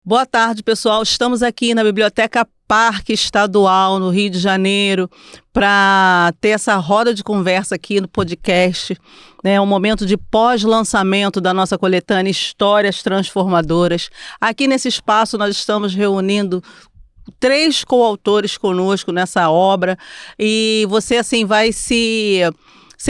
Boa tarde, pessoal. Estamos aqui na Biblioteca Parque Estadual, no Rio de Janeiro, para ter essa roda de conversa aqui no podcast. É um momento de pós-lançamento da nossa coletânea Histórias Transformadoras. Aqui nesse espaço nós estamos reunindo 3 coautores conosco nessa obra e você assim vai ser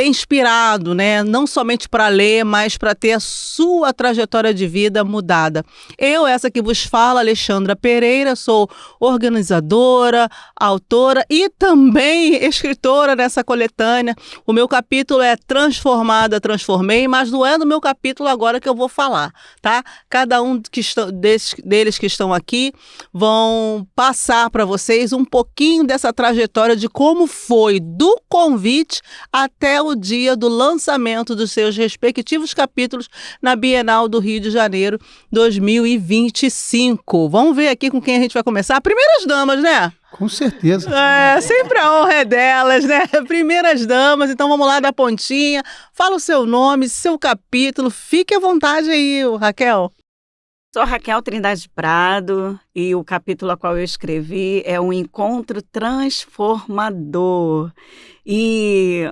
inspirado, né? Não somente para ler, mas para ter a sua trajetória de vida mudada. Eu, essa que vos fala, Alexandra Pereira, sou organizadora, autora e também escritora nessa coletânea. O meu capítulo é Transformada, Transformei, mas não é do meu capítulo agora que eu vou falar, tá? Cada um deles que estão aqui vão passar para vocês um pouquinho dessa trajetória de como foi do convite até o dia do lançamento dos seus respectivos capítulos na Bienal do Rio de Janeiro 2025. Vamos ver aqui com quem a gente vai começar? Primeiras damas, né? Com certeza. Sempre a honra é delas, né? Primeiras damas, então vamos lá da pontinha. Fala o seu nome, seu capítulo, fique à vontade aí, Raquel. Sou Raquel Trindade Prado e o capítulo a qual eu escrevi é um encontro transformador. E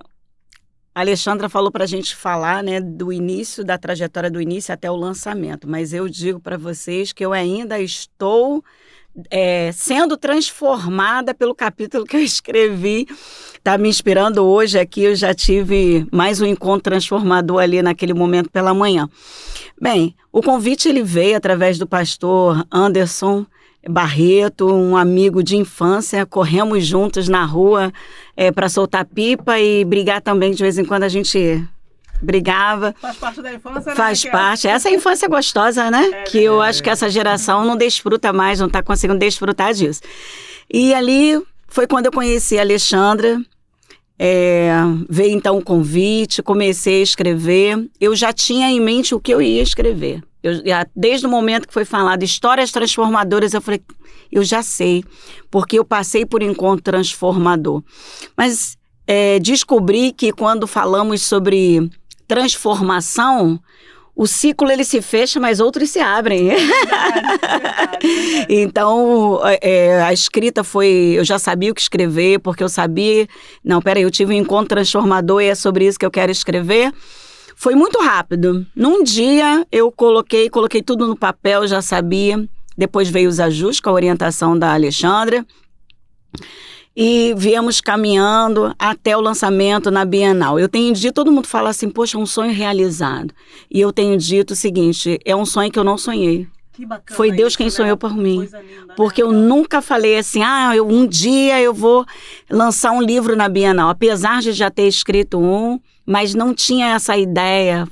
a Alexandra falou para a gente falar, né, do início, da trajetória do início até o lançamento, mas eu digo para vocês que eu ainda estou sendo transformada pelo capítulo que eu escrevi. Está me inspirando hoje aqui, eu já tive mais um encontro transformador ali naquele momento pela manhã. Bem, o convite ele veio através do pastor Anderson Barreto, um amigo de infância. Corremos juntos na rua para soltar pipa e brigar também. De vez em quando a gente brigava. Faz parte da infância, né? Faz parte. Essa é a infância gostosa, né? Que eu acho que essa geração não desfruta mais, não está conseguindo desfrutar disso. E ali foi quando eu conheci a Alexandra. Veio então o convite, comecei a escrever. Eu já tinha em mente o que eu ia escrever. Desde o momento que foi falado Histórias Transformadoras, eu falei, eu já sei, porque eu passei por um encontro transformador. Mas descobri que quando falamos sobre transformação, o ciclo ele se fecha, mas outros se abrem. Verdade. Então, a escrita foi... Eu já sabia o que escrever, porque eu sabia... Não, peraí, eu tive um encontro transformador e é sobre isso que eu quero escrever. Foi muito rápido. Num dia, eu coloquei tudo no papel, já sabia. Depois veio os ajustes com a orientação da Alexandra. E viemos caminhando até o lançamento na Bienal. Eu tenho dito, todo mundo fala assim, poxa, um sonho realizado. E eu tenho dito o seguinte, é um sonho que eu não sonhei. Que bacana. Foi Deus quem sonhou por mim. Porque eu nunca falei assim, um dia eu vou lançar um livro na Bienal. Apesar de já ter escrito um, mas não tinha essa ideia,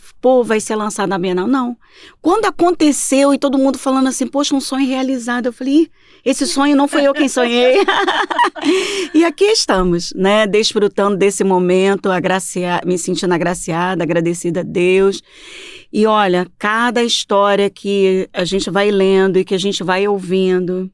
vai ser lançado na Bienal. Não. Quando aconteceu e todo mundo falando assim, poxa, um sonho realizado, eu falei, esse sonho não foi eu quem sonhei. E aqui estamos, né, desfrutando desse momento, me sentindo agraciada, agradecida a Deus. E olha, cada história que a gente vai lendo e que a gente vai ouvindo,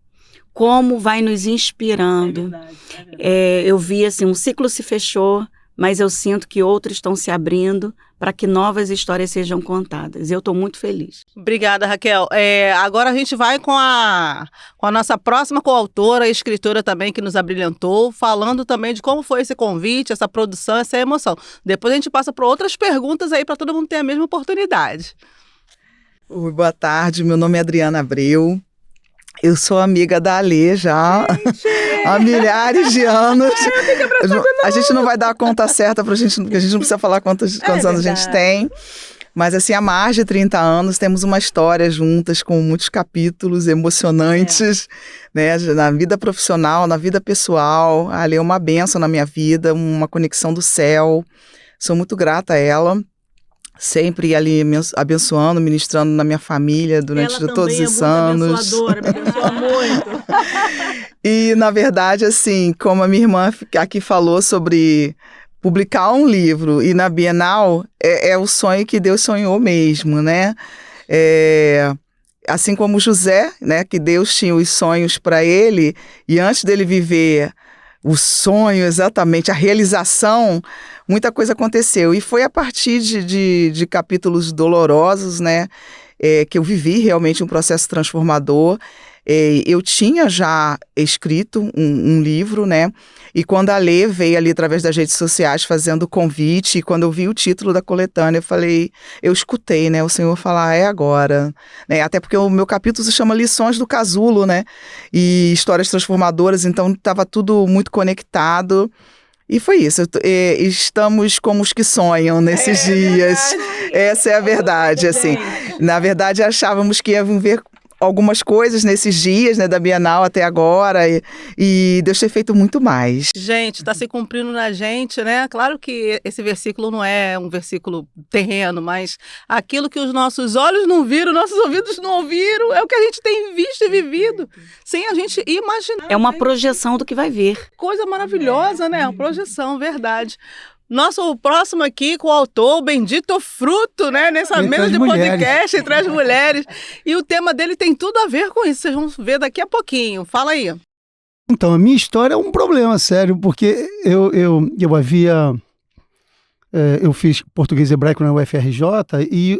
como vai nos inspirando. É verdade. Eu vi assim, um ciclo se fechou, mas eu sinto que outros estão se abrindo para que novas histórias sejam contadas. Eu estou muito feliz. Obrigada, Raquel. Agora a gente vai com a nossa próxima coautora e escritora também que nos abrilhantou, falando também de como foi esse convite, essa produção, essa emoção. Depois a gente passa para outras perguntas aí para todo mundo ter a mesma oportunidade. Oi, boa tarde. Meu nome é Adriana Abreu. Eu sou amiga da Alê já há milhares de anos. A gente não vai dar a conta certa pra gente, porque a gente não precisa falar quantos anos a gente tem. Mas assim, há mais de 30 anos temos uma história juntas com muitos capítulos emocionantes, né? Na vida profissional, na vida pessoal. A Alê é uma bênção na minha vida, uma conexão do céu. Sou muito grata a ela. Sempre ali abençoando, ministrando na minha família durante todos os anos. Ela também é muito abençoadora, me abençoa muito. E, na verdade, assim, como a minha irmã aqui falou sobre publicar um livro e na Bienal, é o sonho que Deus sonhou mesmo, né? Assim como José, né, que Deus tinha os sonhos para ele, e antes dele viver o sonho, exatamente, a realização, muita coisa aconteceu. E foi a partir de capítulos dolorosos, né, que eu vivi realmente um processo transformador. Eu tinha já escrito um livro, né? E quando a Lê veio ali através das redes sociais fazendo o convite, e quando eu vi o título da coletânea, eu escutei, né? O Senhor falar, é agora. Né? Até porque o meu capítulo se chama Lições do Casulo, né? E Histórias Transformadoras, então estava tudo muito conectado. E foi isso, estamos como os que sonham nesses dias. Verdade. Essa é a verdade, assim. Na verdade, achávamos que ia ver algumas coisas nesses dias, né, da Bienal até agora, e Deus tem feito muito mais. Gente, está se cumprindo na gente, né? Claro que esse versículo não é um versículo terreno, mas aquilo que os nossos olhos não viram, nossos ouvidos não ouviram, é o que a gente tem visto e vivido, sem a gente imaginar. É uma projeção do que vai vir. Coisa maravilhosa, né? Uma projeção, verdade. Nosso próximo aqui com o autor, o Bendito Fruto, né? Nessa mesa de podcast entre as mulheres. E o tema dele tem tudo a ver com isso. Vocês vão ver daqui a pouquinho. Fala aí. Então, a minha história é um problema sério, porque eu havia... eu fiz português e hebraico na UFRJ e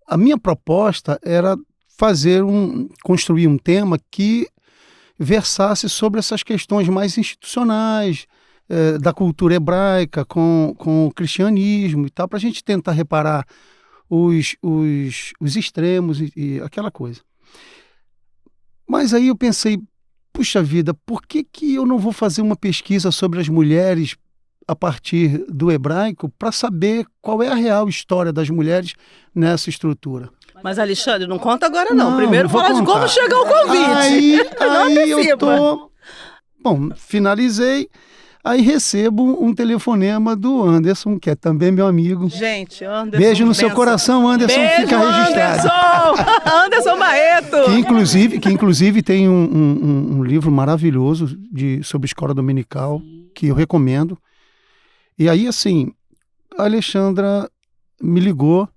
a minha proposta era construir um tema que versasse sobre essas questões mais institucionais, da cultura hebraica com o cristianismo e tal, para a gente tentar reparar os extremos e aquela coisa. Mas aí eu pensei, puxa vida, por que eu não vou fazer uma pesquisa sobre as mulheres a partir do hebraico para saber qual é a real história das mulheres nessa estrutura? Mas, Alexandre, não conta agora não. Primeiro vou fala de como chegou o convite. Aí eu tô... Bom, finalizei. Aí recebo um telefonema do Anderson, que é também meu amigo. Gente, Anderson. Beijo no seu coração, Anderson, beijo, fica registrado. Anderson! Anderson Barreto! Que inclusive tem um livro maravilhoso sobre escola dominical, que eu recomendo. E aí, assim, a Alexandra me ligou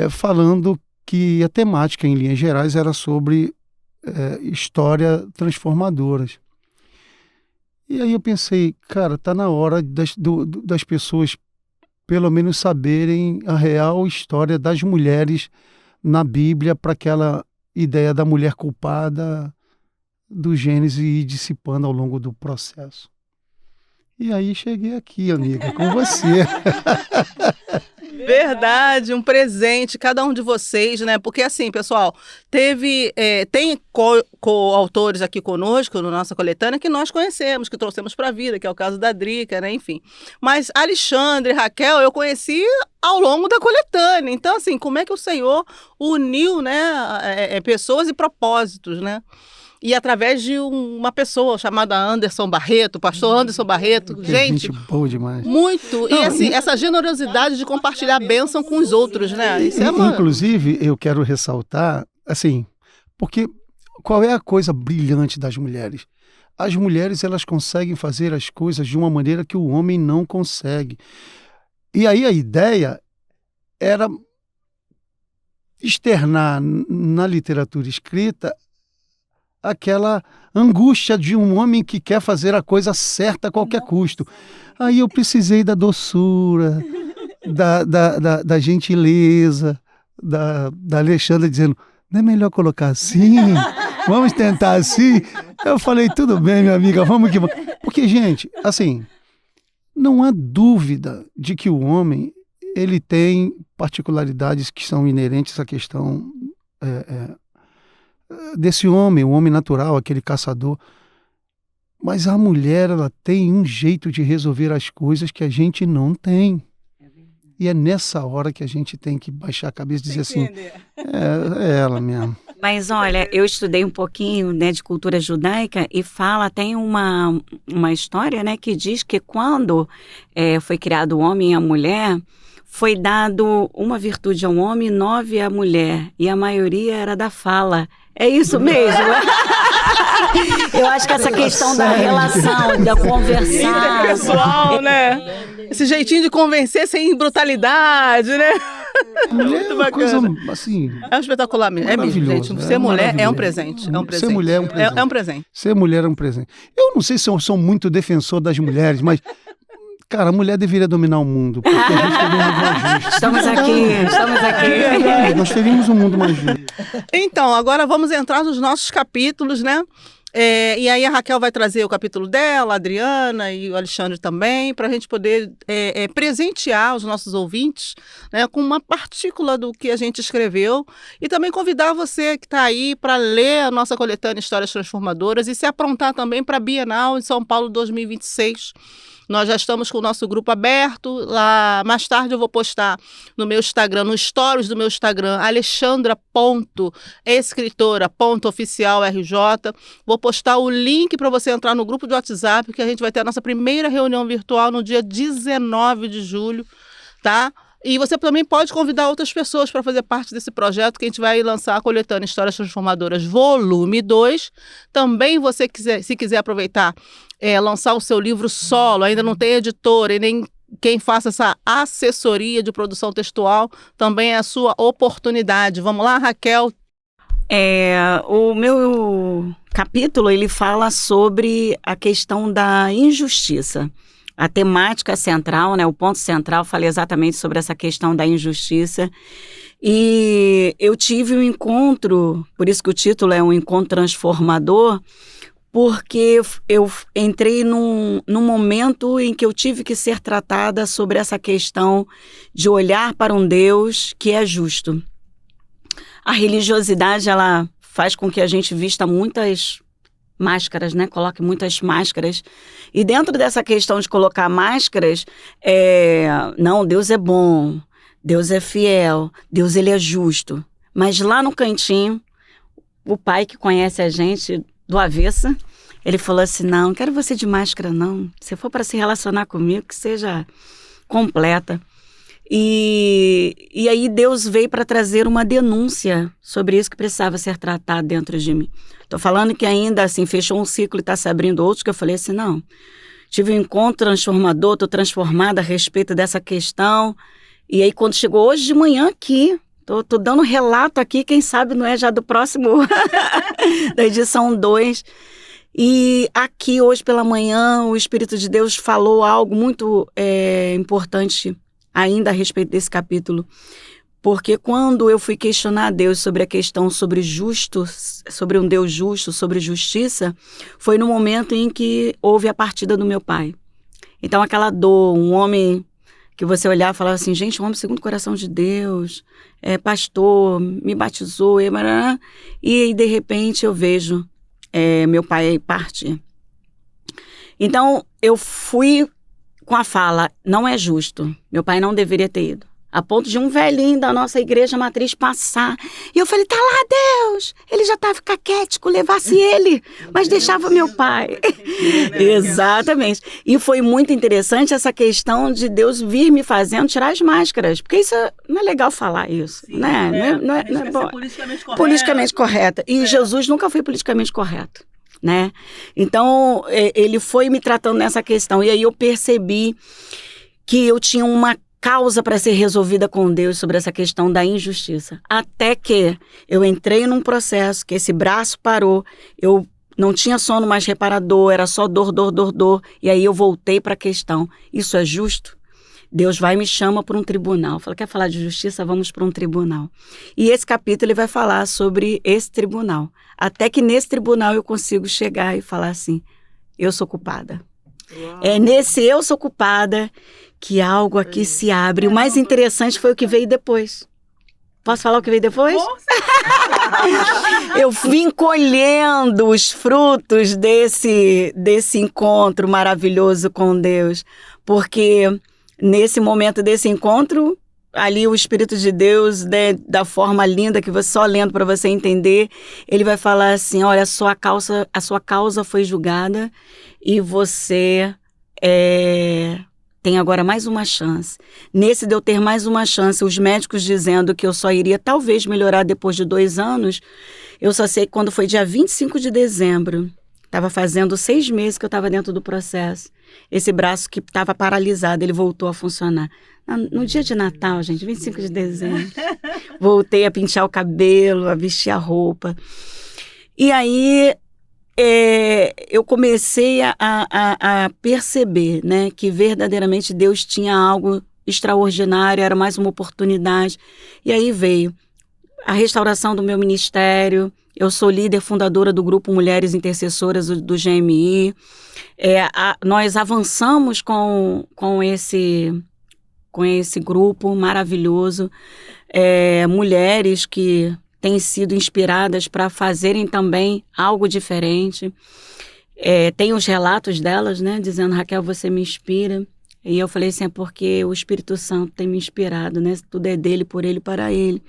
falando que a temática, em linhas gerais, era sobre história transformadoras. E aí eu pensei, cara, tá na hora das pessoas pelo menos saberem a real história das mulheres na Bíblia, para aquela ideia da mulher culpada do Gênesis ir dissipando ao longo do processo. E aí cheguei aqui, amiga, com você. Verdade, um presente, cada um de vocês, né? Porque assim, pessoal, tem coautores aqui conosco, na nossa coletânea, que nós conhecemos, que trouxemos para a vida, que é o caso da Drica, né? Enfim. Mas Alexandre e Raquel eu conheci ao longo da coletânea. Então, assim, como é que o Senhor uniu, né, pessoas e propósitos, né? E através de uma pessoa chamada Anderson Barreto, pastor Anderson Barreto. Gente, boa demais. Muito. E assim, essa generosidade de compartilhar a bênção com os outros, né? Isso é Inclusive, eu quero ressaltar, assim, porque qual é a coisa brilhante das mulheres? As mulheres, elas conseguem fazer as coisas de uma maneira que o homem não consegue. E aí a ideia era externar na literatura escrita aquela angústia de um homem que quer fazer a coisa certa a qualquer custo. Aí eu precisei da doçura, da gentileza, da Alexandra dizendo, não é melhor colocar assim? Vamos tentar assim? Eu falei, tudo bem, minha amiga, vamos que vamos. Porque, gente, assim, não há dúvida de que o homem, ele tem particularidades que são inerentes à questão desse homem, o homem natural, aquele caçador. Mas a mulher, ela tem um jeito de resolver as coisas que a gente não tem. E é nessa hora que a gente tem que baixar a cabeça e dizer assim, é ela mesmo. Mas olha, eu estudei um pouquinho, né, de cultura judaica e tem uma história, né, que diz que quando foi criado o homem e a mulher, foi dado uma virtude ao homem e 9 à mulher. E a maioria era da fala. É isso mesmo? Eu acho que essa questão da relação, da conversar... Pessoal, né? Esse jeitinho de convencer sem brutalidade, né? Mulher é uma coisa, assim... É um espetacular mesmo. É mesmo, gente. Ser mulher é um presente. É um presente. Ser mulher é um presente. É um presente. Ser mulher é um presente. Eu não sei se eu sou muito defensor das mulheres, mas... cara, a mulher deveria dominar o mundo, porque a gente teria um mundo mais justo. Estamos aqui. Nós teríamos um mundo mais justo. Então, agora vamos entrar nos nossos capítulos, né? E aí a Raquel vai trazer o capítulo dela, a Adriana e o Alexandre também, para a gente poder presentear os nossos ouvintes, né, com uma partícula do que a gente escreveu e também convidar você que está aí para ler a nossa coletânea Histórias Transformadoras e se aprontar também para a Bienal em São Paulo 2026. Nós já estamos com o nosso grupo aberto. Lá mais tarde eu vou postar no meu Instagram, no stories do meu Instagram, alexandra.escritora.oficialrj. Vou postar o link para você entrar no grupo de WhatsApp, que a gente vai ter a nossa primeira reunião virtual no dia 19 de julho, tá? E você também pode convidar outras pessoas para fazer parte desse projeto que a gente vai lançar a coletânea Histórias Transformadoras Volume 2. Também você se quiser aproveitar, lançar o seu livro solo, ainda não tem editora e nem quem faça essa assessoria de produção textual, também é a sua oportunidade. Vamos lá, Raquel? O meu capítulo, ele fala sobre a questão da injustiça. A temática central, né, o ponto central, falei exatamente sobre essa questão da injustiça. E eu tive um encontro, por isso que o título é um encontro transformador, porque eu entrei num momento em que eu tive que ser tratada sobre essa questão de olhar para um Deus que é justo. A religiosidade, ela faz com que a gente vista muitas máscaras, né? Coloque muitas máscaras. E dentro dessa questão de colocar máscaras, não, Deus é bom, Deus é fiel, Deus ele é justo. Mas lá no cantinho, o pai que conhece a gente do avesso, ele falou assim, não quero você de máscara não. Se for para se relacionar comigo, que seja completa. E aí Deus veio para trazer uma denúncia sobre isso que precisava ser tratado dentro de mim. Estou falando que ainda assim fechou um ciclo e está se abrindo outros, que eu falei assim, não, tive um encontro transformador, estou transformada a respeito dessa questão. E aí quando chegou hoje de manhã aqui, tô dando um relato aqui, quem sabe não é já do próximo, da edição 2. E aqui hoje pela manhã o Espírito de Deus falou algo muito importante ainda a respeito desse capítulo, porque quando eu fui questionar a Deus sobre a questão sobre um Deus justo, sobre justiça, foi no momento em que houve a partida do meu pai. Então aquela dor, um homem que você olhava e falava assim, gente, um homem segundo o coração de Deus, pastor, me batizou, e aí de repente eu vejo meu pai partir. Então eu fui com a fala, não é justo, meu pai não deveria ter ido. A ponto de um velhinho da nossa igreja matriz passar. E eu falei, tá lá Deus, ele já estava caquético, levasse ele, mas deixava meu pai. Exatamente. E foi muito interessante essa questão de Deus vir me fazendo tirar as máscaras, porque isso não é legal falar isso, sim, né? Não é bom. Politicamente correta. E Jesus nunca foi politicamente correto. Né? Então, ele foi me tratando nessa questão. E aí eu percebi que eu tinha uma causa para ser resolvida com Deus sobre essa questão da injustiça. Até que eu entrei num processo que esse braço parou, eu não tinha sono mais reparador, era só dor. E aí eu voltei para a questão, isso é justo? Deus vai e me chama para um tribunal. Fala, quer falar de justiça? Vamos para um tribunal. E esse capítulo ele vai falar sobre esse tribunal. Até que nesse tribunal eu consigo chegar e falar assim, eu sou culpada. Uau. É nesse eu sou culpada que algo aqui se abre. O mais interessante foi o que veio depois. Posso falar o que veio depois? Eu vim colhendo os frutos desse encontro maravilhoso com Deus. Porque nesse momento desse encontro, ali o Espírito de Deus, né, da forma linda que você só lendo para você entender, ele vai falar assim, olha, a sua causa foi julgada e você tem agora mais uma chance. Nesse de eu ter mais uma chance, os médicos dizendo que eu só iria talvez melhorar depois de 2 anos, eu só sei que quando foi dia 25 de dezembro, estava fazendo 6 meses que eu estava dentro do processo. Esse braço que estava paralisado, ele voltou a funcionar. No dia de Natal, gente, 25 de dezembro, voltei a pintar o cabelo, a vestir a roupa. E aí, eu comecei a perceber, né, que verdadeiramente Deus tinha algo extraordinário, era mais uma oportunidade. E aí veio a restauração do meu ministério. Eu sou líder fundadora do Grupo Mulheres Intercessoras do GMI. Nós avançamos com esse grupo maravilhoso. Mulheres que têm sido inspiradas para fazerem também algo diferente. Tem os relatos delas, né, dizendo: Raquel, você me inspira. E eu falei assim: é porque o Espírito Santo tem me inspirado, né? Tudo é dele, por ele, para ele.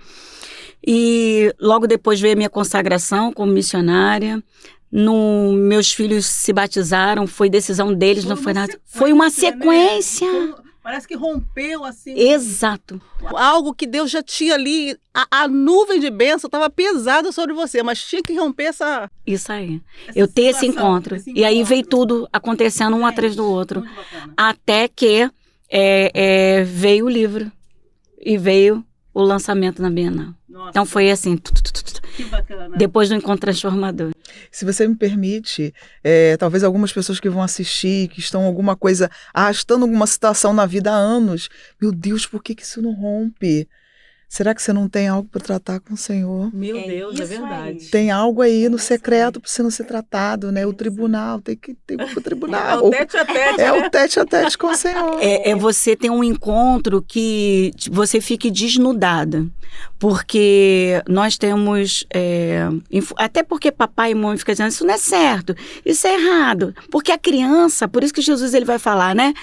E logo depois veio a minha consagração como missionária. Meus filhos se batizaram, foi decisão deles, não foi nada. Foi uma sequência. Né? Parece que rompeu assim. Exato. Algo que Deus já tinha ali, a nuvem de bênção estava pesada sobre você, mas tinha que romper essa... Isso aí. Eu ter esse encontro. E aí veio tudo acontecendo um atrás do outro. Até que veio o livro e veio o lançamento na Bienal. Nossa. Então foi assim... Que bacana. Depois do encontro transformador. Se você me permite, talvez algumas pessoas que vão assistir, que estão alguma coisa, arrastando alguma situação na vida há anos, meu Deus, por que isso não rompe? Será que você não tem algo para tratar com o Senhor? Meu Deus, é verdade. Aí. Tem algo aí no secreto para você não ser tratado, né? O tribunal, tem que ir para o tribunal. É o tete a tete, né? o tete a tete com o Senhor. Você ter um encontro que você fique desnudada. Porque nós temos... até porque papai e mãe ficam dizendo: isso não é certo, isso é errado. Porque a criança, por isso que Jesus ele vai falar, né?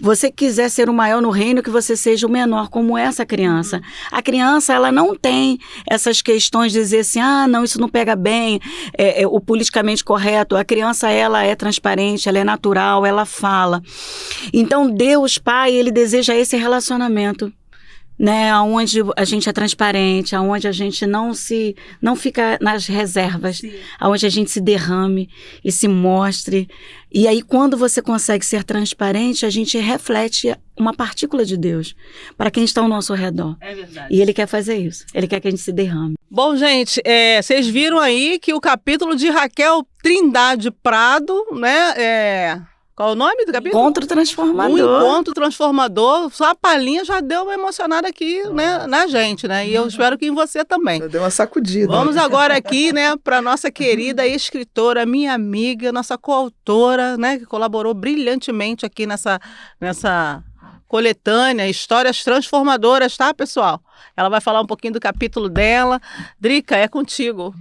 Você quiser ser o maior no reino, que você seja o menor, como essa criança. A criança, ela não tem essas questões de dizer assim: não, isso não pega bem, o politicamente correto. A criança, ela é transparente, ela é natural, ela fala. Então, Deus, Pai, ele deseja esse relacionamento, né, onde a gente é transparente, onde a gente não fica nas reservas, onde a gente se derrame e se mostre. E aí, quando você consegue ser transparente, a gente reflete uma partícula de Deus para quem está ao nosso redor. É verdade. E Ele quer fazer isso. Ele quer que a gente se derrame. Bom, gente, vocês viram aí que o capítulo de Raquel Trindade Prado, né, qual é o nome do capítulo? Encontro transformador. Um encontro transformador. Só a palhinha já deu uma emocionada aqui, né, na gente, né? E eu espero que em você também. Já deu uma sacudida. Vamos agora aqui, né, para nossa querida escritora, minha amiga, nossa coautora, né, que colaborou brilhantemente aqui nessa coletânea Histórias Transformadoras, tá, pessoal? Ela vai falar um pouquinho do capítulo dela. Drica, é contigo.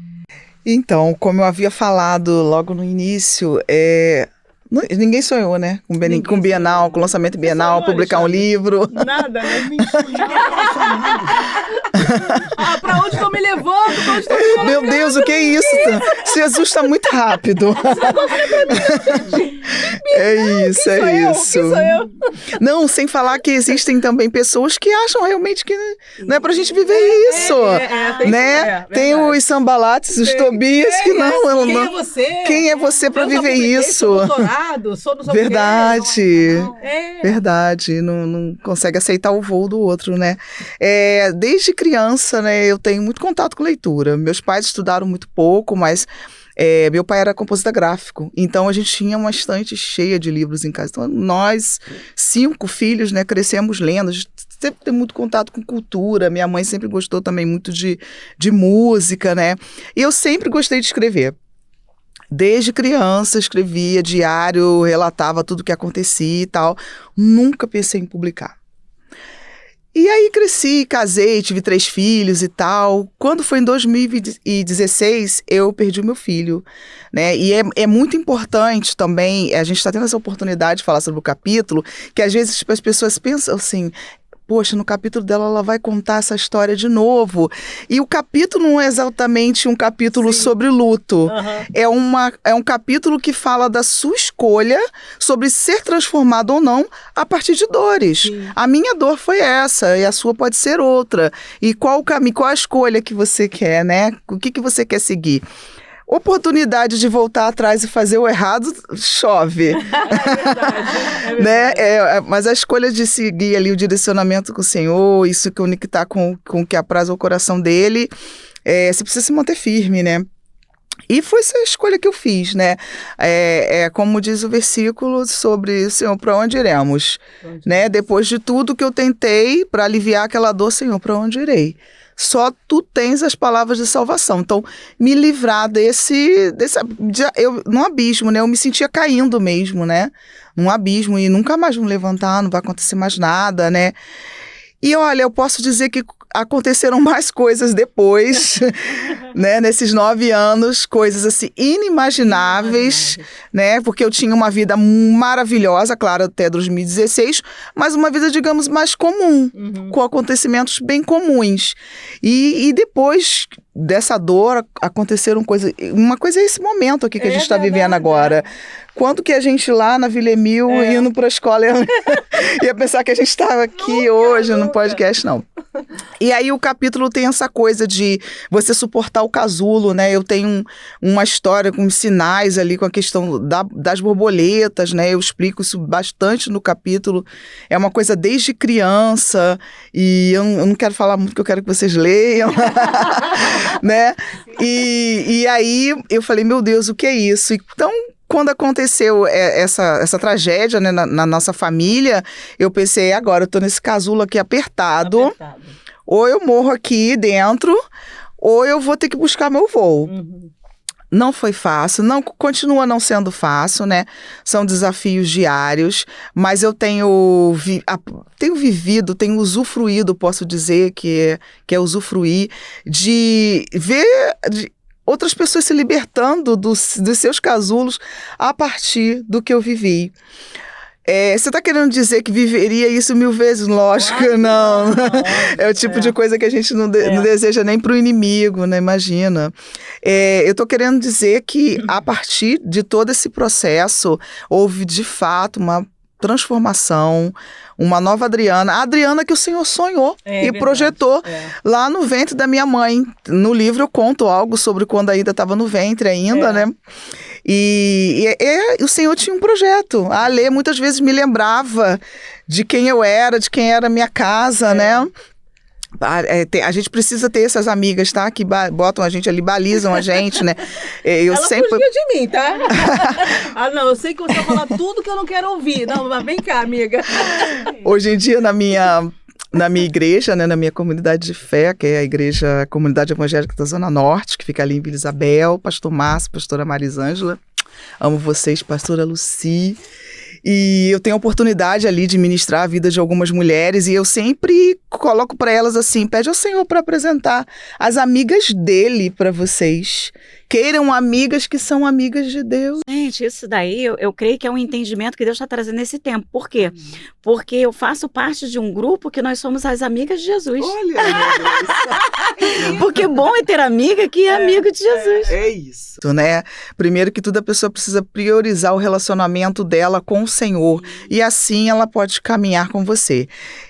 Então, como eu havia falado logo no início, ninguém sonhou, né? Com Bienal, com lançamento Bienal, sonhou, publicar um livro. Nada, né? Pra onde estou me levando? Meu Deus, o que é isso? Jesus está muito rápido. É isso. Quem sou eu? Não, sem falar que existem também pessoas que acham realmente que não é pra gente viver isso. Né? Tem os Sambalates, os Tobias, que não. Quem é você? Quem é você pra viver isso? Verdade. Verdade. Não consegue aceitar o voo do outro, né? Desde criança, né, eu tenho muito contato com leitura. Meus pais estudaram muito pouco, mas meu pai era compositor gráfico, então a gente tinha uma estante cheia de livros em casa. Então nós, 5 filhos, né, crescemos lendo. A gente sempre tem muito contato com cultura. Minha mãe sempre gostou também muito de música, né? E eu sempre gostei de escrever. Desde criança, escrevia diário, relatava tudo o que acontecia e tal. Nunca pensei em publicar. E aí cresci, casei, tive 3 filhos e tal. Quando foi em 2016, eu perdi o meu filho, né? E é muito importante também, a gente está tendo essa oportunidade de falar sobre o capítulo, que às vezes as pessoas pensam assim: poxa, no capítulo dela ela vai contar essa história de novo. E o capítulo não é exatamente um capítulo sobre luto. É um capítulo que fala da sua escolha sobre ser transformado ou não a partir de dores. Sim. A minha dor foi essa e a sua pode ser outra. E qual o caminho, qual a escolha que você quer, né? O que você quer seguir? Oportunidade de voltar atrás e fazer o errado, chove. É verdade. Né? Mas a escolha de seguir ali o direcionamento com o Senhor, isso que conectar com o que apraz ao coração dele, você precisa se manter firme, né? E foi essa a escolha que eu fiz, né? Como diz o versículo sobre, Senhor, para onde iremos? Né? Depois de tudo que eu tentei para aliviar aquela dor, Senhor, para onde irei? Só tu tens as palavras de salvação. Então, me livrar num abismo, né? Eu me sentia caindo mesmo, né? Num abismo e nunca mais vou levantar, não vai acontecer mais nada, né? E olha, eu posso dizer que aconteceram mais coisas depois, né? Nesses 9 anos, coisas assim inimagináveis, né? Porque eu tinha uma vida maravilhosa, claro, até 2016, mas uma vida, digamos, mais comum, com acontecimentos bem comuns. E depois dessa dor aconteceram coisas. Uma coisa é esse momento aqui que a gente está vivendo agora. Quando que a gente lá na Vila Emil, indo para a escola, ia pensar que a gente estava aqui hoje no podcast, não. E aí o capítulo tem essa coisa de você suportar o casulo, né? Eu tenho uma história com sinais ali, com a questão das borboletas, né? Eu explico isso bastante no capítulo. É uma coisa desde criança, e eu não quero falar muito, porque eu quero que vocês leiam, né? E aí eu falei, meu Deus, o que é isso? Então, quando aconteceu essa tragédia, né, na nossa família, eu pensei, agora eu tô nesse casulo aqui apertado. Ou eu morro aqui dentro, ou eu vou ter que buscar meu voo. Não foi fácil, continua não sendo fácil, né? São desafios diários, mas eu tenho vivido, tenho usufruído, posso dizer que é usufruir, de ver outras pessoas se libertando dos seus casulos a partir do que eu vivi. Você está querendo dizer que viveria isso 1000 vezes? Lógico, não. É o tipo de coisa que a gente não deseja nem para o inimigo, né? Imagina. Eu estou querendo dizer que a partir de todo esse processo, houve de fato uma transformação, uma nova Adriana, a Adriana que o Senhor sonhou e projetou lá no ventre da minha mãe. No livro eu conto algo sobre quando ainda estava no ventre ainda, né? E o Senhor tinha um projeto. A Alê muitas vezes me lembrava de quem eu era, de quem era a minha casa, né? A gente precisa ter essas amigas, tá? Que botam a gente ali, balizam a gente, né? Ela fugia de mim, tá? Não, eu sei que você vai falar tudo que eu não quero ouvir. Não, mas vem cá, amiga. Hoje em dia, na minha igreja, né, na minha comunidade de fé, que é a Comunidade Evangélica da Zona Norte, que fica ali em Vila Isabel, pastor Márcio, pastora Marisângela, amo vocês, pastora Luci. E eu tenho a oportunidade ali de ministrar a vida de algumas mulheres e eu sempre coloco para elas assim, pede ao Senhor para apresentar as amigas dele para vocês. Queiram amigas que são amigas de Deus. Gente, isso daí eu creio que é um entendimento que Deus está trazendo nesse tempo. Por quê? Porque eu faço parte de um grupo que nós somos as amigas de Jesus. Olha, meu Deus. Porque bom é ter amiga que é amigo de Jesus. É isso, né? Primeiro que tudo, a pessoa precisa priorizar o relacionamento dela com o Senhor. E assim ela pode caminhar com você.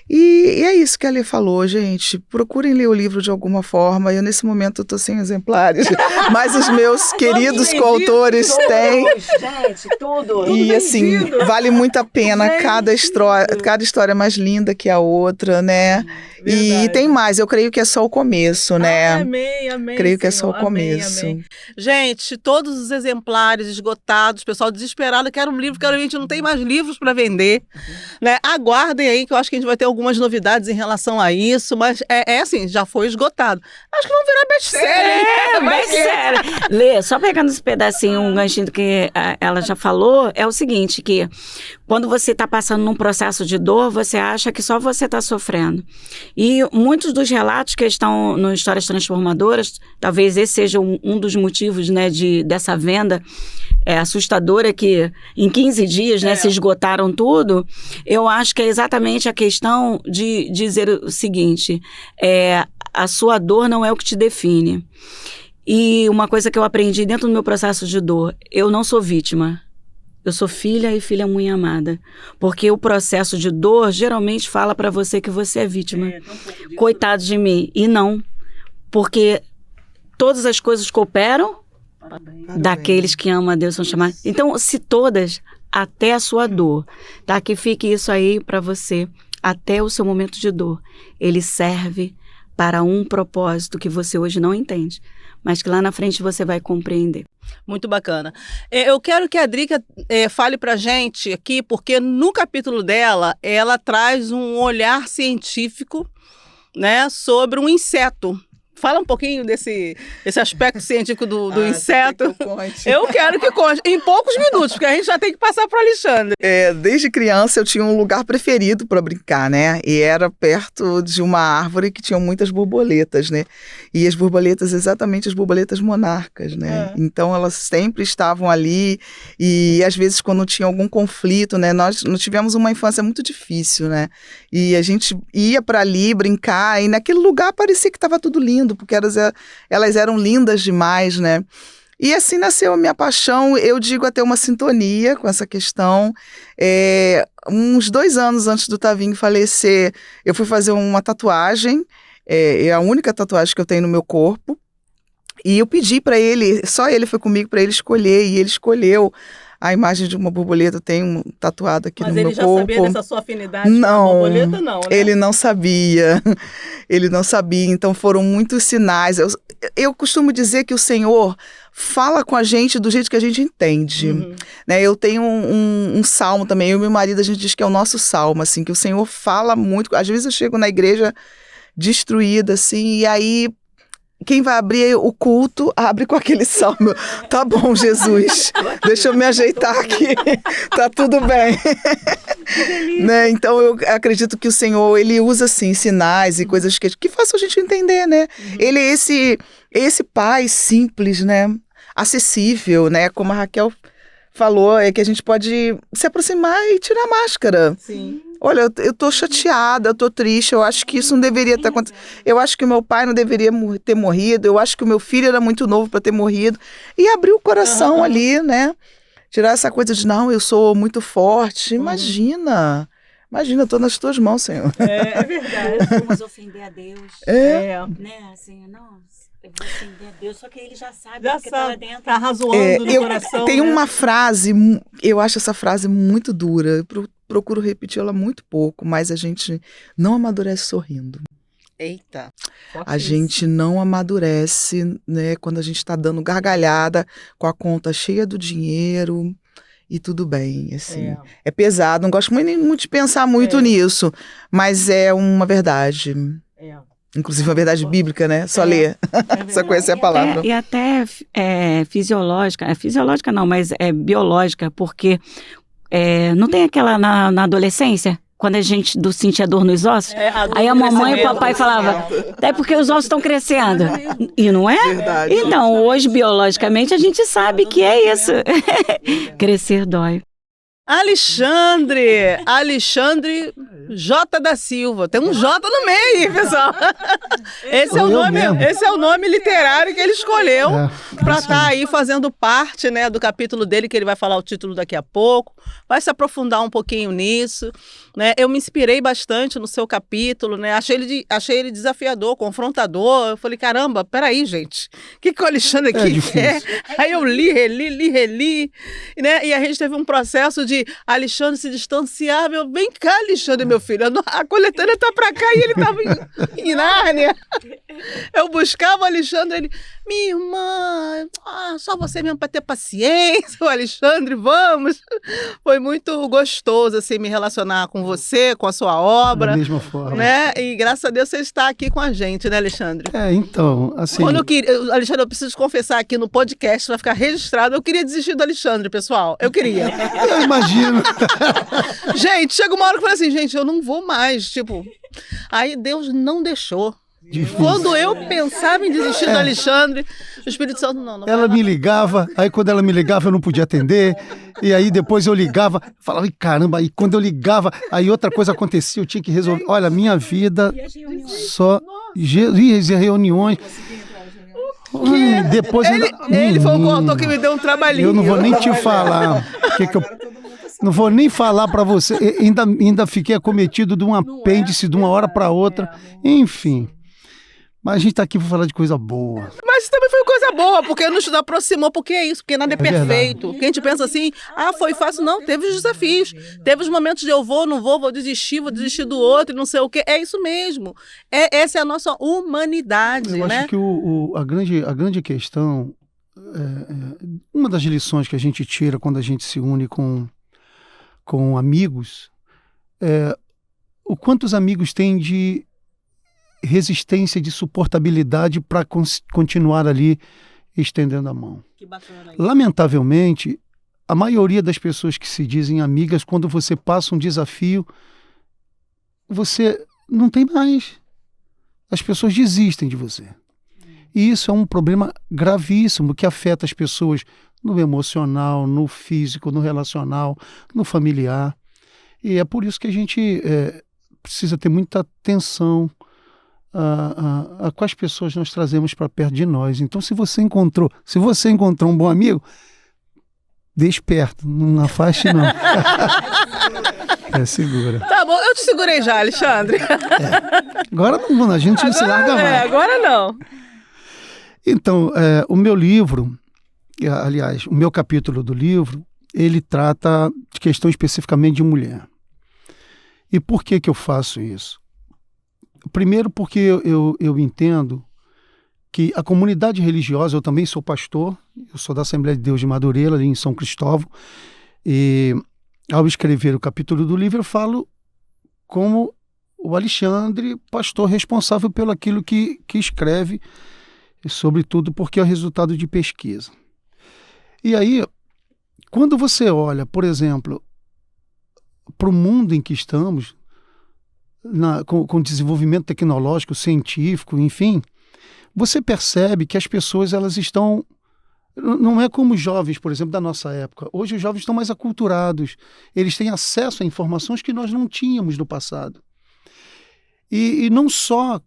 E é isso que a Alê falou, gente. Procurem ler o livro de alguma forma. Eu, nesse momento, estou sem exemplares. Mas os meus queridos coautores têm. Gente, tudo. E assim, vale muito a pena. Cada história mais linda que a outra, né? E tem mais, eu creio que é só o começo, né? Amém, creio que é Senhor. só o começo. Amém. Gente, todos os exemplares esgotados, pessoal desesperado, quero um livro, a gente não tem mais livros para vender, né? Aguardem aí, que eu acho que a gente vai ter algumas novidades em relação a isso, mas assim, já foi esgotado. Acho que vão virar best-seller. Best-seller. Lê, só pegando esse pedacinho, um ganchinho que ela já falou, é o seguinte, que quando você está passando num processo de dor, você acha que só você está sofrendo. E muitos dos relatos que estão no Histórias Transformadoras, talvez esse seja um dos motivos, né, dessa venda assustadora, que em 15 dias, né, se esgotaram tudo. Eu acho que é exatamente a questão de dizer o seguinte, a sua dor não é o que te define. E uma coisa que eu aprendi dentro do meu processo de dor, eu não sou vítima. Eu sou filha e filha muito amada. Porque o processo de dor geralmente fala pra você que você é vítima. Coitado de mim. E não. Porque todas as coisas cooperam daqueles que amam a Deus são chamados. Então, se todas, até a sua dor, tá? Que fique isso aí pra você. Até o seu momento de dor. Ele serve para um propósito que você hoje não entende, mas que lá na frente você vai compreender. Muito bacana. Eu quero que a Drica fale pra gente aqui, porque no capítulo dela, ela traz um olhar científico, né, sobre um inseto. Fala um pouquinho desse aspecto científico do inseto. Eu quero que conte, em poucos minutos, porque a gente já tem que passar para o Alexandre. Desde criança eu tinha um lugar preferido para brincar, né? E era perto de uma árvore que tinha muitas borboletas, né? E as borboletas, exatamente as borboletas monarcas, né? Então elas sempre estavam ali e às vezes quando tinha algum conflito, né? Nós tivemos uma infância muito difícil, né? E a gente ia para ali brincar e naquele lugar parecia que estava tudo lindo, porque elas eram lindas demais, né? E assim nasceu a minha paixão, eu digo até uma sintonia com essa questão. Uns 2 anos antes do Tavinho falecer, eu fui fazer uma tatuagem, é a única tatuagem que eu tenho no meu corpo, e eu pedi para ele, só ele foi comigo para ele escolher, e ele escolheu a imagem de uma borboleta, tem tatuado aqui no meu corpo. Mas ele já sabia dessa sua afinidade com a borboleta, não, né? Ele não sabia, então foram muitos sinais. Eu costumo dizer que o Senhor fala com a gente do jeito que a gente entende, né? Eu tenho um salmo também, eu e meu marido, a gente diz que é o nosso salmo, assim, que o Senhor fala muito. Às vezes eu chego na igreja destruída, assim, e aí quem vai abrir o culto, abre com aquele salmo. Tá bom, Jesus, deixa eu me ajeitar aqui, tá tudo bem. Né? Então eu acredito que o Senhor, ele usa assim, sinais e coisas que façam a gente entender, né? Ele é esse pai simples, né? Acessível, né? Como a Raquel falou, é que a gente pode se aproximar e tirar a máscara. Sim. Olha, eu tô chateada, eu tô triste, eu acho que isso não deveria ter acontecido. Eu acho que o meu pai não deveria ter morrido, eu acho que o meu filho era muito novo para ter morrido. E abrir o coração ali, né? Tirar essa coisa de, não, eu sou muito forte. Imagina, eu tô nas tuas mãos, Senhor. É verdade. Vamos ofender a Deus. Né, assim, nossa. Eu vou ofender a Deus, só que ele já sabe o que tá lá dentro. Tá razoando no coração. Tem uma frase, eu acho essa frase muito dura, eu procuro repeti-la muito pouco, mas a gente não amadurece sorrindo. Eita. A gente não amadurece, né, quando a gente está dando gargalhada com a conta cheia do dinheiro e tudo bem, assim. É pesado, não gosto muito de pensar muito nisso, mas é uma verdade. Inclusive uma verdade bíblica, né? Só ler, só conhecer a palavra. E até fisiológica não, mas é biológica, porque não tem aquela na adolescência, quando a gente sentia dor nos ossos, aí a mamãe e o papai falavam, é porque os ossos estão crescendo. E não é? Verdade. Então, hoje, biologicamente, a gente sabe que é isso. Crescer dói. Alexandre J. da Silva. Tem um J no meio, pessoal. Esse é o nome literário que ele escolheu para estar aí fazendo parte, né, do capítulo dele, que ele vai falar o título daqui a pouco. Vai se aprofundar um pouquinho nisso, né? Eu me inspirei bastante no seu capítulo, né? Achei ele desafiador, confrontador. Eu falei, caramba, peraí, gente. O que o Alexandre aqui quer? Aí eu reli, né? E a gente teve um processo de Alexandre se distanciar. Vem cá, Alexandre, meu filho. A coletânea tá pra cá e ele tava em Nárnia. Eu buscava o Alexandre, ele, minha irmã, só você mesmo pra ter paciência, o Alexandre, vamos. Foi muito gostoso, assim, me relacionar com você, com a sua obra. Da mesma forma. Né? E graças a Deus você está aqui com a gente, né, Alexandre? Então, assim... Alexandre, eu preciso confessar aqui no podcast, para ficar registrado, eu queria desistir do Alexandre, pessoal. Eu queria. Eu imagino. Gente, chega uma hora que eu falei assim, gente, eu não vou mais, tipo... Aí Deus não deixou. Difícil. Quando eu pensava em desistir do Alexandre, o Espírito Santo não ela me ligava, aí quando ela me ligava eu não podia atender, e aí depois eu ligava, falava, caramba, aí quando eu ligava, aí outra coisa acontecia, eu tinha que resolver. Olha, minha vida só... reuniões. Depois ele foi o autor que me deu um trabalhinho. Eu não vou nem te falar. Não vou nem falar para você. Ainda fiquei acometido de um apêndice de uma hora para outra. Enfim. Mas a gente tá aqui para falar de coisa boa. Mas também foi coisa coisa boa, porque nos aproximou, porque é isso, porque nada é perfeito. verdade. Que a gente pensa assim, foi fácil, não, teve os desafios, teve os momentos de eu vou desistir do outro, e não sei o quê. É isso mesmo. Essa é a nossa humanidade, Eu né? acho que a grande questão, uma das lições que a gente tira quando a gente se une com amigos, é o quanto os amigos têm de resistência, de suportabilidade para continuar ali estendendo a mão. Que bacana. Lamentavelmente, a maioria das pessoas que se dizem amigas, quando você passa um desafio, você não tem mais. As pessoas desistem de você. E isso é um problema gravíssimo que afeta as pessoas no emocional, no físico, no relacional, no familiar. E é por isso que a gente precisa ter muita atenção a quais pessoas nós trazemos para perto de nós. Então, se você encontrou um bom amigo, deixe perto, não afaste não. Segura. Tá bom, eu te segurei já, Alexandre. Agora não, a gente não se larga mais. Agora não. Então, o meu livro, aliás, o meu capítulo do livro, ele trata de questão especificamente de mulher. E por que eu faço isso? Primeiro porque eu entendo que a comunidade religiosa, eu também sou pastor, eu sou da Assembleia de Deus de Madureira, ali em São Cristóvão, e ao escrever o capítulo do livro eu falo como o Alexandre, pastor responsável pelo aquilo que escreve, e sobretudo porque é o resultado de pesquisa. E aí, quando você olha, por exemplo, para o mundo em que estamos, com desenvolvimento tecnológico, científico, enfim, você percebe que as pessoas elas estão... Não é como os jovens, por exemplo, da nossa época. Hoje os jovens estão mais aculturados. Eles têm acesso a informações que nós não tínhamos no passado. E não só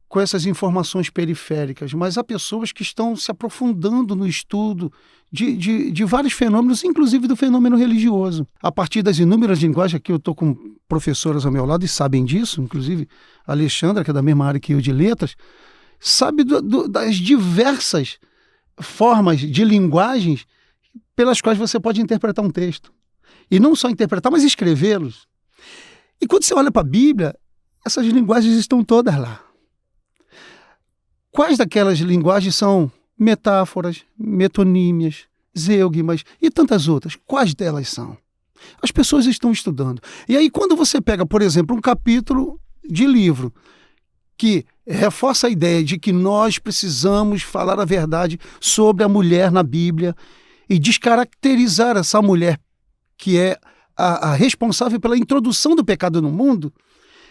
com essas informações periféricas, mas há pessoas que estão se aprofundando no estudo de vários fenômenos, inclusive do fenômeno religioso. A partir das inúmeras linguagens, aqui eu estou com professoras ao meu lado e sabem disso, inclusive a Alexandra, que é da mesma área que eu de letras, sabe das diversas formas de linguagens pelas quais você pode interpretar um texto. E não só interpretar, mas escrevê-los. E quando você olha para a Bíblia, essas linguagens estão todas lá. Quais daquelas linguagens são metáforas, metonímias, zeugmas e tantas outras? Quais delas são? As pessoas estão estudando. E aí quando você pega, por exemplo, um capítulo de livro que reforça a ideia de que nós precisamos falar a verdade sobre a mulher na Bíblia e descaracterizar essa mulher que é a responsável pela introdução do pecado no mundo,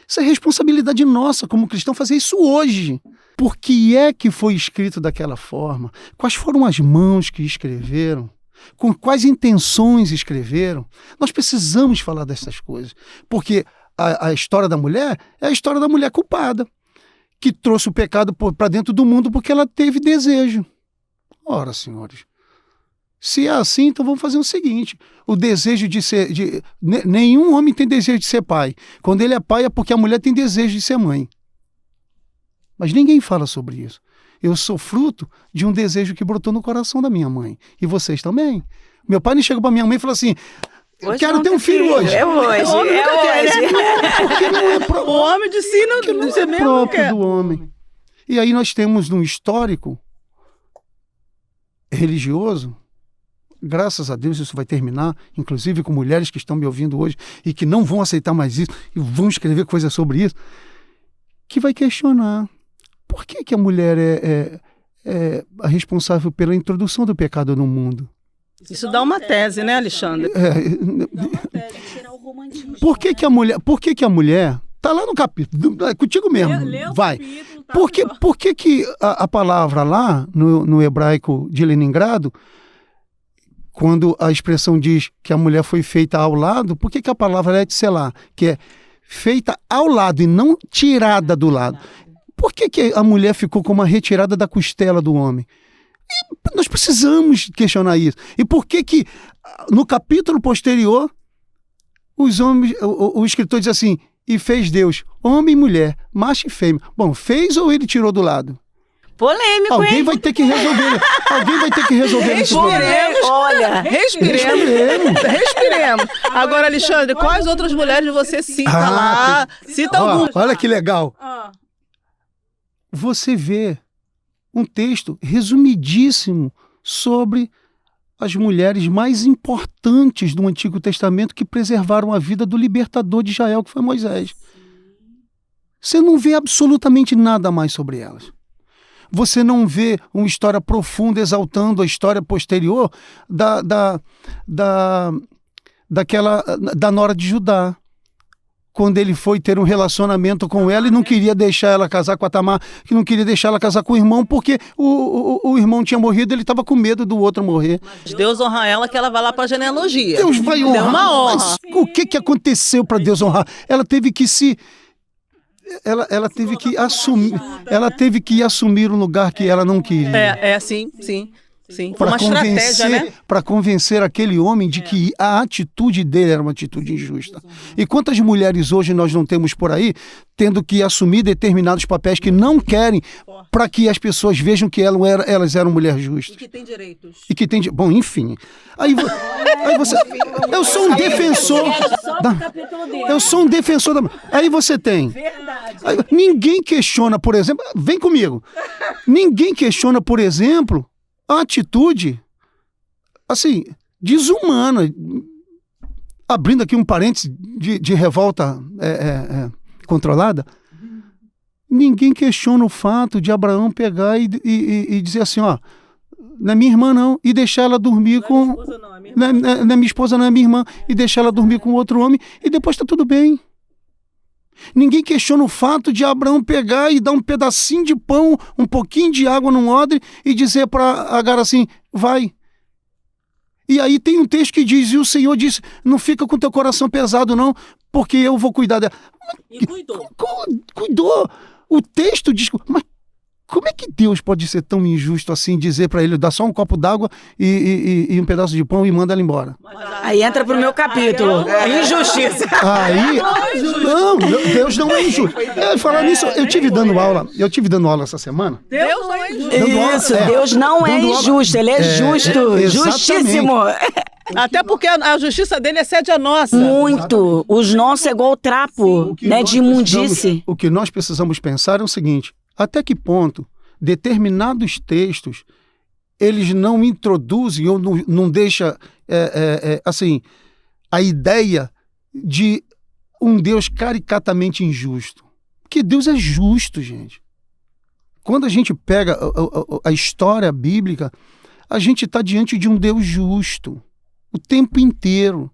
isso é responsabilidade nossa como cristão fazer isso hoje. Por que é que foi escrito daquela forma? Quais foram as mãos que escreveram? Com quais intenções escreveram? Nós precisamos falar dessas coisas, porque a história da mulher é a história da mulher culpada, que trouxe o pecado para dentro do mundo porque ela teve desejo. Ora, senhores, se é assim, então vamos fazer o seguinte: o desejo de ser... nenhum homem tem desejo de ser pai. Quando ele é pai é porque a mulher tem desejo de ser mãe. Mas ninguém fala sobre isso. Eu sou fruto de um desejo que brotou no coração da minha mãe. E vocês também. Meu pai não chegou para minha mãe e falou assim: eu quero ter um filho hoje. É hoje, O homem nunca quer, né? Porque não é O homem de si não, porque não você é mesmo próprio quer. do homem. E aí nós temos no histórico religioso, graças a Deus isso vai terminar, inclusive com mulheres que estão me ouvindo hoje e que não vão aceitar mais isso e vão escrever coisas sobre isso, que vai questionar por que a mulher é a responsável pela introdução do pecado no mundo. Isso dá uma tese, né, Alexandre? Por que a mulher tá lá no capítulo, é contigo mesmo, vai. Por que a palavra lá no hebraico de Leningrado, quando a expressão diz que a mulher foi feita ao lado, por que a palavra é tselá, que é feita ao lado e não tirada do lado? Por que a mulher ficou como uma retirada da costela do homem? E nós precisamos questionar isso. E por que no capítulo posterior os homens, o escritor diz assim: e fez Deus homem e mulher, macho e fêmea. Bom, fez ou ele tirou do lado? Polêmico, Alguém hein? vai ter que resolver. Alguém vai ter que resolver esse problema. Olha, Respiremos. Agora, Alexandre, quais outras mulheres você cita lá? Cita algumas. Olha que legal. Você vê um texto resumidíssimo sobre as mulheres mais importantes do Antigo Testamento que preservaram a vida do libertador de Israel, que foi Moisés. Você não vê absolutamente nada mais sobre elas. Você não vê uma história profunda exaltando a história posterior da nora de Judá. Quando ele foi ter um relacionamento com ela e não queria deixar ela casar com a Tamar, que não queria deixar ela casar com o irmão, porque o irmão tinha morrido, ele estava com medo do outro morrer. Deus honra ela, que ela vai lá para a genealogia. Deus vai honrar. Deu uma honra. Mas o que aconteceu para Deus honrar? Ela teve que se... Ela teve que assumir, um lugar que ela não queria. Sim. Foi uma estratégia, né? Para convencer aquele homem de que a atitude dele era uma atitude injusta. E quantas mulheres hoje nós não temos por aí tendo que assumir determinados papéis que não querem para que as pessoas vejam que elas eram mulheres justas. E que tem direitos. Bom, enfim. Aí você... Eu sou um defensor... Eu sou um defensor da... Aí você tem... Aí, ninguém questiona, por exemplo... Vem comigo. Ninguém questiona, por exemplo... a atitude, assim, desumana, abrindo aqui um parênteses de revolta controlada, ninguém questiona o fato de Abraão pegar e dizer assim, ó, não é minha irmã não, e deixar ela dormir com... Não é minha esposa, não é minha irmã, e deixar ela dormir com outro homem, e depois tá tudo bem. Ninguém questiona o fato de Abraão pegar e dar um pedacinho de pão, um pouquinho de água num odre e dizer para Agar assim, vai. E aí tem um texto que diz, e o Senhor disse, não fica com teu coração pesado não, porque eu vou cuidar dela. E cuidou. Cuidou. O texto diz, mas como é que Deus pode ser tão injusto assim, dizer para ele, dá só um copo d'água e um pedaço de pão e manda ela embora? Aí entra pro meu capítulo, injustiça. Não, Deus não é injusto. Falar nisso, eu tive dando aula essa semana. Deus não é injusto. Isso, Deus não é injusto, ele é justo, justíssimo. Até porque a justiça dele excede a nossa. Muito. Os nossos é igual trapo, né, de imundície. O que nós precisamos pensar é o seguinte, até que ponto determinados textos eles não introduzem ou não deixam assim, a ideia de um Deus caricatamente injusto. Porque Deus é justo, gente. Quando a gente pega a história bíblica, a gente está diante de um Deus justo o tempo inteiro,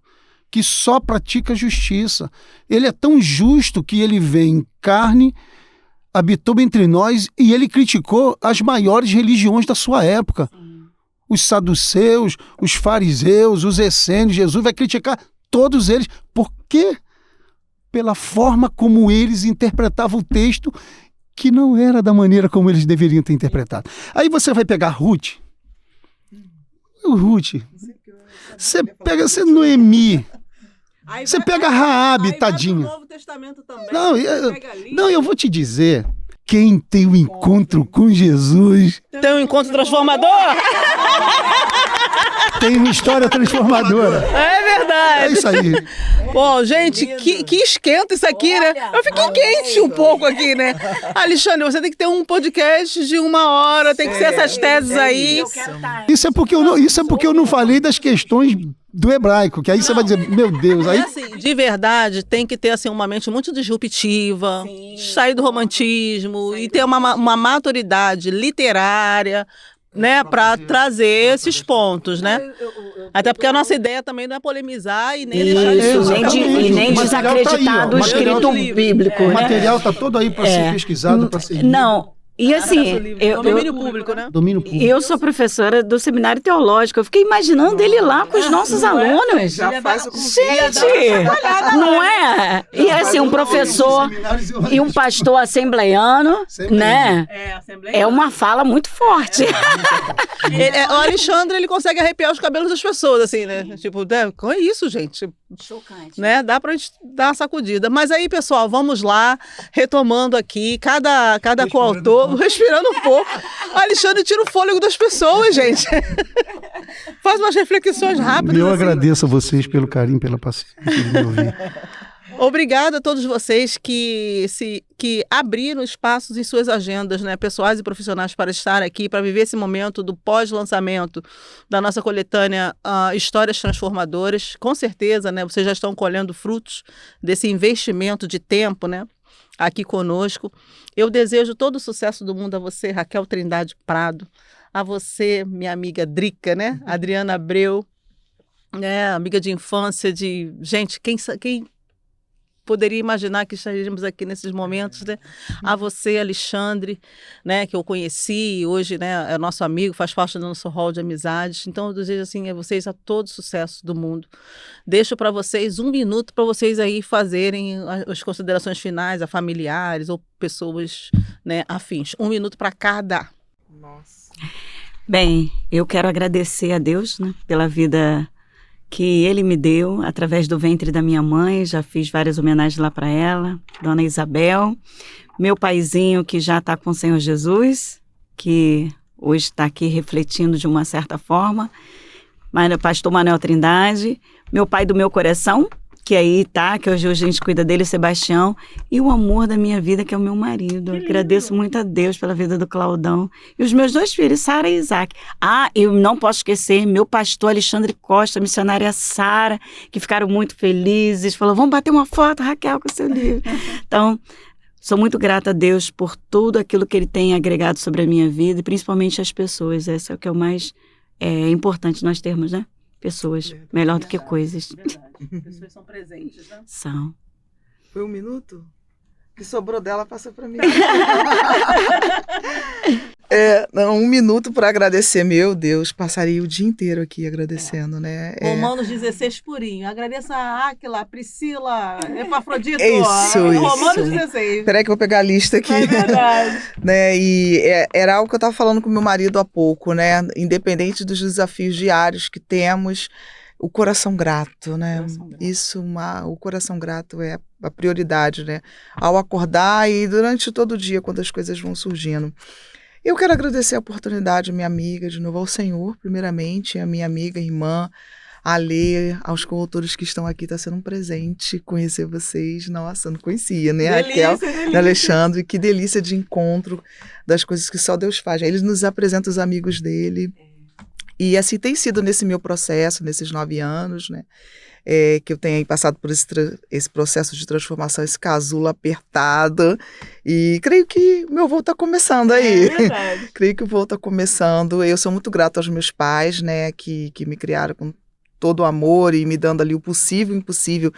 que só pratica justiça. Ele é tão justo que ele veio em carne, habitou entre nós e ele criticou as maiores religiões da sua época. Os saduceus, os fariseus, os essênios. Jesus vai criticar todos eles. Por quê? Pela forma como eles interpretavam o texto, que não era da maneira como eles deveriam ter interpretado. Aí você vai pegar Ruth. Você pega Noemi. Você pega Raabe, tadinha. Novo Testamento também. Não, eu vou te dizer. Quem tem um encontro com Jesus... Tem um encontro transformador? Tem uma história transformadora. É verdade. É isso aí. Bom, gente, que esquenta isso aqui, né? Eu fiquei quente um pouco aqui, né? Alexandre, você tem que ter um podcast de 1 hora, tem que ser essas teses aí. Isso é porque eu não falei das questões do hebraico, que aí você vai dizer, meu Deus, aí... Assim, de verdade, tem que ter assim, uma mente muito disruptiva, sair do romantismo e ter uma maturidade literária, né, para trazer esses pontos, né? Até porque a nossa ideia também não é polemizar e nem deixar nem desacreditar do escrito bíblico. O material está todo aí para ser pesquisado, para ser... Não. E assim, domínio público, né? Domínio público. Eu sou professora do seminário teológico. Eu fiquei imaginando ele lá com os nossos alunos. Já faz o Gente, não é? E assim, um professor e um pastor assembleiano, né? É uma fala muito forte. O Alexandre, ele consegue arrepiar os cabelos das pessoas, assim, né? Tipo, que é isso, gente? Chocante. Né? Dá pra gente dar uma sacudida. Mas aí, pessoal, vamos lá, retomando aqui, cada coautor, respirando um pouco. O Alexandre tira o fôlego das pessoas, gente. Faz umas reflexões rápidas. Eu assim. agradeço a vocês pelo carinho, pela paciência de me ouvir. Obrigada a todos vocês que abriram espaços em suas agendas, né, pessoais e profissionais, para estar aqui, para viver esse momento do pós-lançamento da nossa coletânea Histórias Transformadoras. Com certeza, né, vocês já estão colhendo frutos desse investimento de tempo, né, aqui conosco. Eu desejo todo o sucesso do mundo a você, Raquel Trindade Prado, a você, minha amiga Drica, né, Adriana Abreu, né, amiga de infância, de gente, quem poderia imaginar que estaríamos aqui nesses momentos, né? A você, Alexandre, né, que eu conheci, hoje, né, é nosso amigo, faz parte do nosso hall de amizades. Então, eu desejo assim a vocês todo o sucesso do mundo. Deixo para vocês 1 minuto para vocês aí fazerem as considerações finais a familiares ou pessoas, né, afins. 1 minuto para cada. Nossa. Bem, eu quero agradecer a Deus, né, pela vida que Ele me deu através do ventre da minha mãe. Já fiz várias homenagens lá para ela, Dona Isabel, meu paizinho que já está com o Senhor Jesus, que hoje está aqui refletindo de uma certa forma, mas o pastor Manuel Trindade, meu pai do meu coração, que aí tá, que hoje a gente cuida dele, Sebastião, e o amor da minha vida, que é o meu marido. Agradeço muito a Deus pela vida do Claudão. E os meus 2 filhos, Sara e Isaac. Eu não posso esquecer meu pastor Alexandre Costa, missionária Sara, que ficaram muito felizes. Falou, vamos bater uma foto, Raquel, com o seu livro. Então, sou muito grata a Deus por tudo aquilo que Ele tem agregado sobre a minha vida, e principalmente as pessoas. Esse é o que é o mais importante nós termos, né? Pessoas, melhor do que coisas. Verdade. Pessoas são presentes, né? São. Foi 1 minuto? O que sobrou dela passa para mim. 1 minuto para agradecer. Meu Deus, passaria o dia inteiro aqui agradecendo, né? Romanos 16 purinho. Agradeça a Áquila, a Priscila, Epafrodito. Isso. Romanos 16. Peraí que eu vou pegar a lista aqui. É verdade. Né? E era algo que eu estava falando com meu marido há pouco, né? Independente dos desafios diários que temos, o coração grato, né? O coração grato é a prioridade, né? Ao acordar e durante todo o dia, quando as coisas vão surgindo. Eu quero agradecer a oportunidade, minha amiga, de novo ao Senhor, primeiramente, a minha amiga, irmã, a Lê, aos coautores que estão aqui. Está sendo um presente conhecer vocês. Nossa, não conhecia, né? Delícia, Raquel e Alexandre, que delícia de encontro das coisas que só Deus faz. Ele nos apresenta os amigos dele. E assim tem sido nesse meu processo, nesses 9 anos, né? Que eu tenho passado por esse processo de transformação, esse casulo apertado. E creio que meu voo está começando aí. É verdade. Creio que o voo está começando. Eu sou muito grata aos meus pais, né? Que me criaram com todo o amor e me dando ali o possível e impossível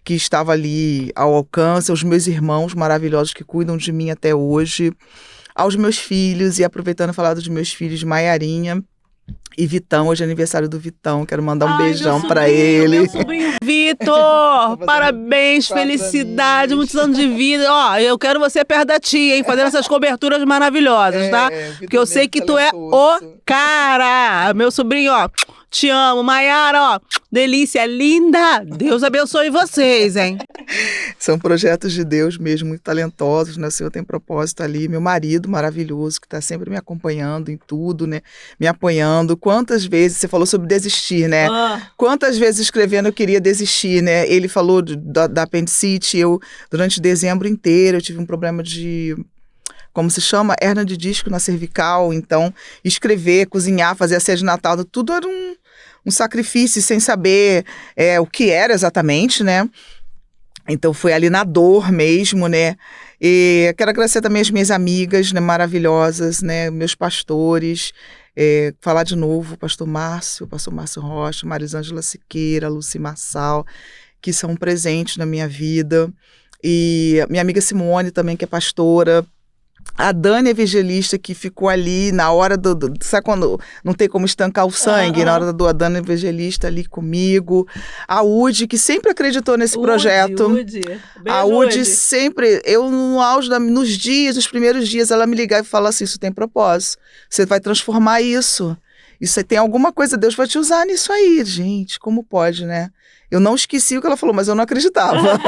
que estava ali ao alcance. Aos meus irmãos maravilhosos que cuidam de mim até hoje. Aos meus filhos, e aproveitando falar dos meus filhos, Maiarinha e Vitão, hoje é aniversário do Vitão, quero mandar um beijão pra ele. Meu sobrinho Vitor, parabéns, felicidade, muitos anos de vida. Ó, eu quero você perto da tia, hein, fazendo essas coberturas maravilhosas, tá? Porque eu sei que tu é o cara. Meu sobrinho, ó, te amo. Maiara, ó, delícia, linda. Deus abençoe vocês, hein? São projetos de Deus mesmo, muito talentosos, né? O Senhor tem propósito ali. Meu marido maravilhoso, que está sempre me acompanhando em tudo, né? Me apoiando. Quantas vezes, você falou sobre desistir, né? Quantas vezes escrevendo eu queria desistir, né? Ele falou da apendicite, durante dezembro inteiro, eu tive um problema de, como se chama? Hérnia de disco na cervical. Então, escrever, cozinhar, fazer a ceia de Natal, tudo era um sacrifício, sem saber o que era exatamente, né? Então, foi ali na dor mesmo, né? E quero agradecer também as minhas amigas, né, maravilhosas, né? Meus pastores. Falar de novo, pastor Márcio Rocha, Marisângela Siqueira, Luci Marçal, que são presentes na minha vida. E minha amiga Simone também, que é pastora. A Dani Evangelista, que ficou ali na hora sabe quando não tem como estancar o sangue? Na hora a Dani Evangelista ali comigo. A Udi, que sempre acreditou nesse projeto. A Udi sempre, no auge, nos primeiros dias, ela me ligava e falava assim, isso tem propósito. Você vai transformar isso. Isso tem alguma coisa, Deus vai te usar nisso aí, gente. Como pode, né? Eu não esqueci o que ela falou, mas eu não acreditava.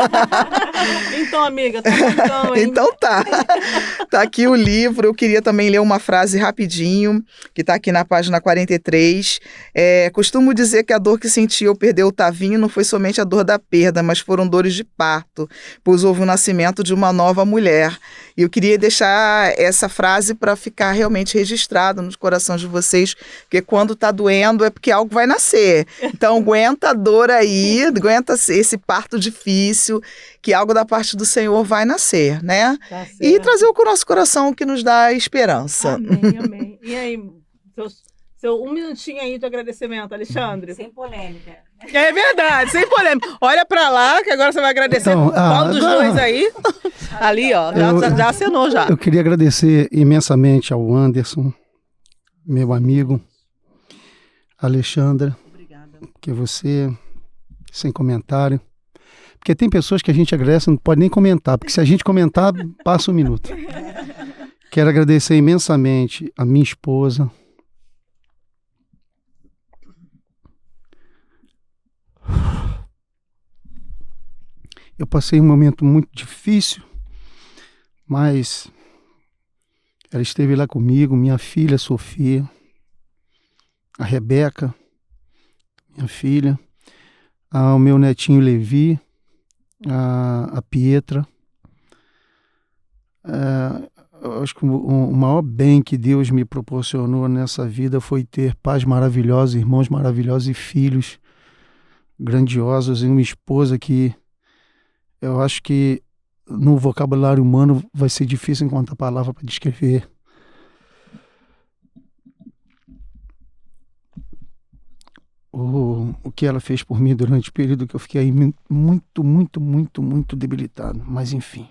Então, amiga, tá então, hein? Então tá. Tá aqui o livro. Eu queria também ler uma frase rapidinho, que tá aqui na página 43. Costumo dizer que a dor que senti ao perder o Tavinho não foi somente a dor da perda, mas foram dores de parto, pois houve o nascimento de uma nova mulher. E eu queria deixar essa frase para ficar realmente registrada nos corações de vocês, porque quando tá doendo é porque algo vai nascer. Então aguenta a dor aí, aguenta esse parto difícil, que algo da parte do Senhor vai nascer, né? Tá certo. E trazer o nosso coração o que nos dá esperança. Amém, amém. E aí, seu um minutinho aí de agradecimento, Alexandre. Sem polêmica. É verdade, sem polêmica. Olha pra lá, que agora você vai agradecer Então, qual dos dois aí. Ali, ó, já acenou já. Eu queria agradecer imensamente ao Anderson, meu amigo, Alexandra, Obrigada. porque você, sem comentário. Porque tem pessoas que a gente agradece e não pode nem comentar, porque se a gente comentar, passa um minuto. Quero agradecer imensamente a minha esposa, eu passei um momento muito difícil, mas ela esteve lá comigo, minha filha Sofia, a Rebeca, minha filha, o meu netinho Levi, a Pietra. Eu acho que o maior bem que Deus me proporcionou nessa vida foi ter pais maravilhosos, irmãos maravilhosos e filhos grandiosos, e uma esposa que eu acho que no vocabulário humano vai ser difícil encontrar palavra para descrever. O que ela fez por mim durante o período que eu fiquei aí muito debilitado. Mas enfim.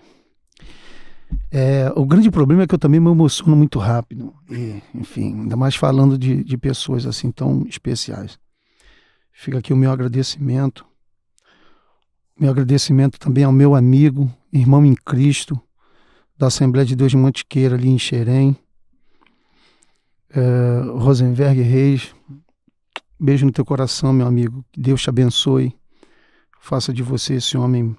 O grande problema é que eu também me emociono muito rápido. E, enfim, ainda mais falando de pessoas assim tão especiais. Fica aqui o meu agradecimento. Meu agradecimento também ao meu amigo, irmão em Cristo, da Assembleia de Deus de Mantiqueira, ali em Xerém, Rosenberg Reis. Beijo no teu coração, meu amigo. Que Deus te abençoe. Faça de você esse homem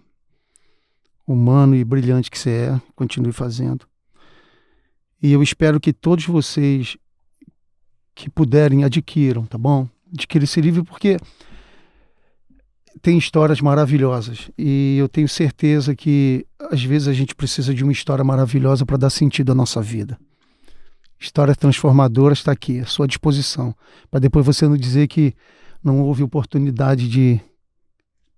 humano e brilhante que você é. Continue fazendo. E eu espero que todos vocês que puderem adquiram, tá bom? Adquira esse livro porque tem histórias maravilhosas. E eu tenho certeza que às vezes a gente precisa de uma história maravilhosa para dar sentido à nossa vida. Histórias transformadoras está aqui, à sua disposição. Para depois você não dizer que não houve oportunidade de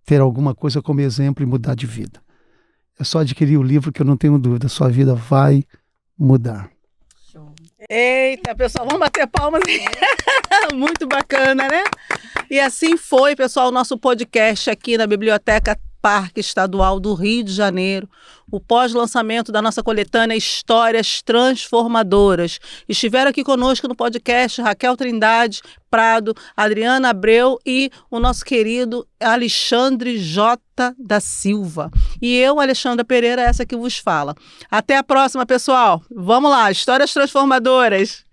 ter alguma coisa como exemplo e mudar de vida. É só adquirir o livro que eu não tenho dúvida. Sua vida vai mudar. Eita, pessoal, vamos bater palmas. Muito bacana, né? E assim foi, pessoal, o nosso podcast aqui na Biblioteca Parque Estadual do Rio de Janeiro, o pós-lançamento da nossa coletânea Histórias Transformadoras. Estiveram aqui conosco no podcast Raquel Trindade Prado, Adriana Abreu e o nosso querido Alexandre J. da Silva. E eu, Alexandra Pereira, essa que vos fala. Até a próxima, pessoal. Vamos lá, Histórias Transformadoras.